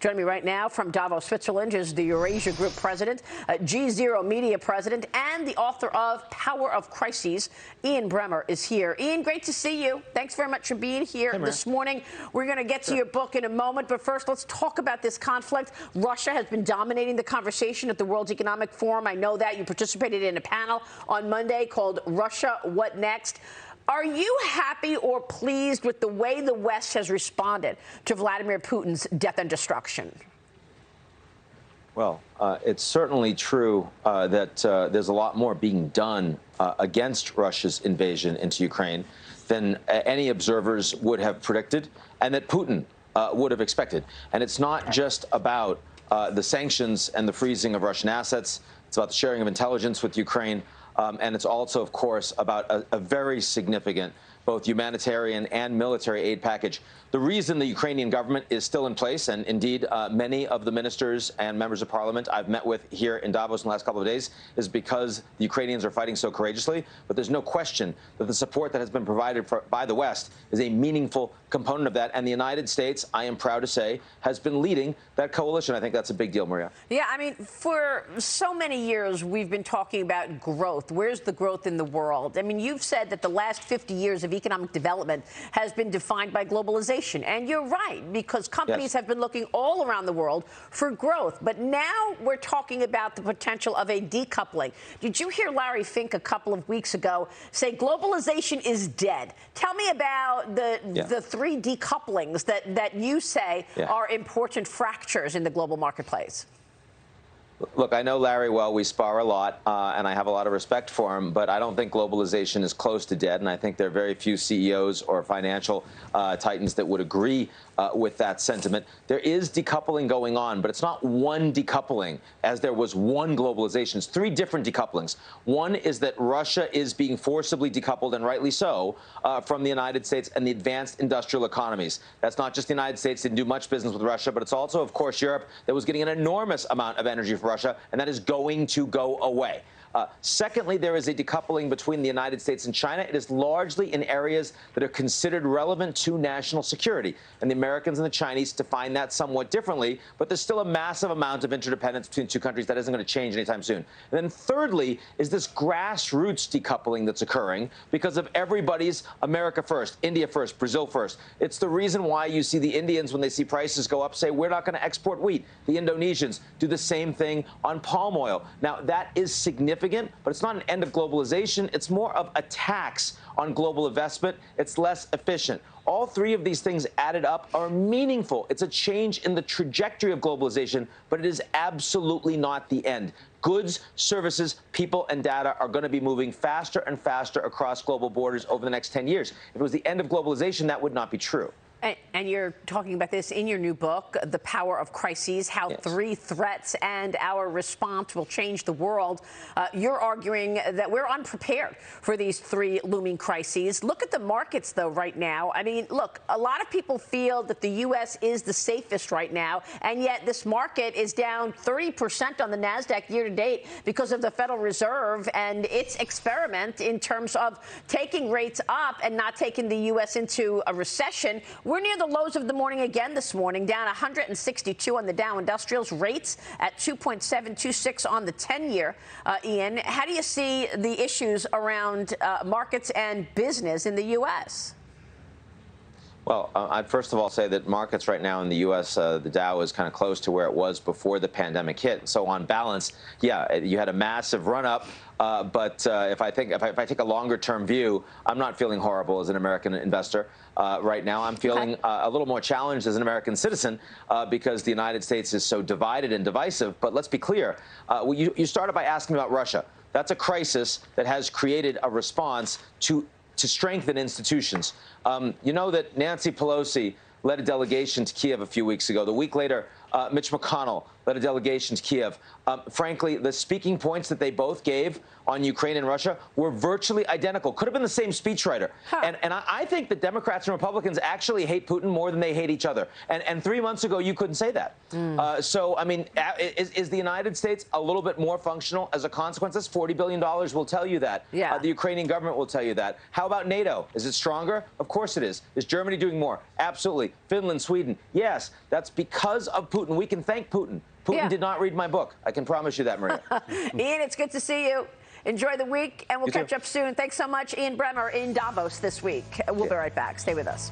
Joining me right now from Davos, Switzerland is the Eurasia Group president, G0 Media president, and the author of Power of Crises. Ian Bremmer is here. Ian, great to see you. Thanks very much for being here this morning. We're going to get to your book in a moment, but first let's talk about this conflict. Russia has been dominating the conversation at the World Economic Forum. I know that. You participated in a panel on Monday called Russia, What Next? Are you happy or pleased with the way the West has responded to Vladimir Putin's death and destruction? Well, it's certainly true that there's a lot more being done against Russia's invasion into Ukraine than any observers would have predicted and that Putin would have expected. And it's not just about the sanctions and the freezing of Russian assets. It's about the sharing of intelligence with Ukraine. And it's also, of course, about a very significant both humanitarian and military aid package. The reason the Ukrainian government is still in place, and indeed many of the ministers and members of parliament I've met with here in Davos in the last couple of days, is because the Ukrainians are fighting so courageously. But there's no question that the support that has been provided by the West is a meaningful component of that. And the United States, I am proud to say, has been leading that coalition. I think that's a big deal, Maria. Yeah, I mean, for so many years, we've been talking about growth. Where's the growth in the world? I mean, you've said that the last 50 years of economic development has been defined by globalization. And you're right, because companies have been looking all around the world for growth. But now we're talking about the potential of a decoupling. Did you hear Larry Fink a couple of weeks ago say globalization is dead? Tell me about the three decouplings that you say are important fractures in the global marketplace. Look, I know Larry well. We spar a lot, and I have a lot of respect for him, but I don't think globalization is close to dead, and I think there are very few CEOs or financial titans that would agree with that sentiment. There is decoupling going on, but it's not one decoupling, as there was one globalization. It's three different decouplings. One is that Russia is being forcibly decoupled, and rightly so, from the United States and the advanced industrial economies. That's not just the United States didn't do much business with Russia, but it's also, of course, Europe that was getting an enormous amount of energy from Russia, and that is going to go away. Secondly, there is a decoupling between the United States and China. It is largely in areas that are considered relevant to national security. And the Americans and the Chinese define that somewhat differently, but there's still a massive amount of interdependence between two countries that isn't going to change anytime soon. And then thirdly is this grassroots decoupling that's occurring because of everybody's America first, India first, Brazil first. It's the reason why you see the Indians, when they see prices go up, say, we're not going to export wheat. The Indonesians do the same thing on palm oil. Now, that is significant. But it's not an end of globalization. It's more of a tax on global investment. It's less efficient. All three of these things added up are meaningful. It's a change in the trajectory of globalization, but it is absolutely not the end. Goods, services, people, and data are going to be moving faster and faster across global borders over the next 10 years. If it was the end of globalization, that would not be true. And you're talking about this in your new book, The Power of Crises, how three threats and our response will change the world. You're arguing that we're unprepared for these three looming crises. Look at the markets, though, right now. I mean, look, a lot of people feel that the U.S. is the safest right now, and yet this market is down 30% on the NASDAQ year to date because of the Federal Reserve and its experiment in terms of taking rates up and not taking the U.S. into a recession. We're near the lows of the morning again this morning, down 162 on the Dow Industrials, rates at 2.726 on the 10-year. Ian, how do you see the issues around markets and business in the U.S.? Well, I'd first of all say that markets right now in the U.S., the Dow is kind of close to where it was before the pandemic hit. So on balance, yeah, you had a massive run-up. But if I take a longer-term view, I'm not feeling horrible as an American investor. Right now, I'm feeling a little more challenged as an American citizen because the United States is so divided and divisive. But let's be clear. You started by asking about Russia. That's a crisis that has created a response to strengthen institutions. You know that Nancy Pelosi led a delegation to Kiev a few weeks ago. The week later, Mitch McConnell led a delegation to Kiev. Frankly, the speaking points that they both gave on Ukraine and Russia were virtually identical. Could have been the same speechwriter. And I think that Democrats and Republicans actually hate Putin more than they hate each other. And 3 months ago, you couldn't say that. So, I mean, is the United States a little bit more functional as a consequence? This $40 billion will tell you that. The Ukrainian government will tell you that. How about NATO? Is it stronger? Of course it is. Is Germany doing more? Absolutely. Finland, Sweden? Yes. That's because of Putin. We can thank Putin. Putin did not read my book. I can promise you that, Maria. Ian, it's good to see you. Enjoy the week, and we'll catch up soon. Thanks so much, Ian Bremmer in Davos this week. We'll be right back. Stay with us.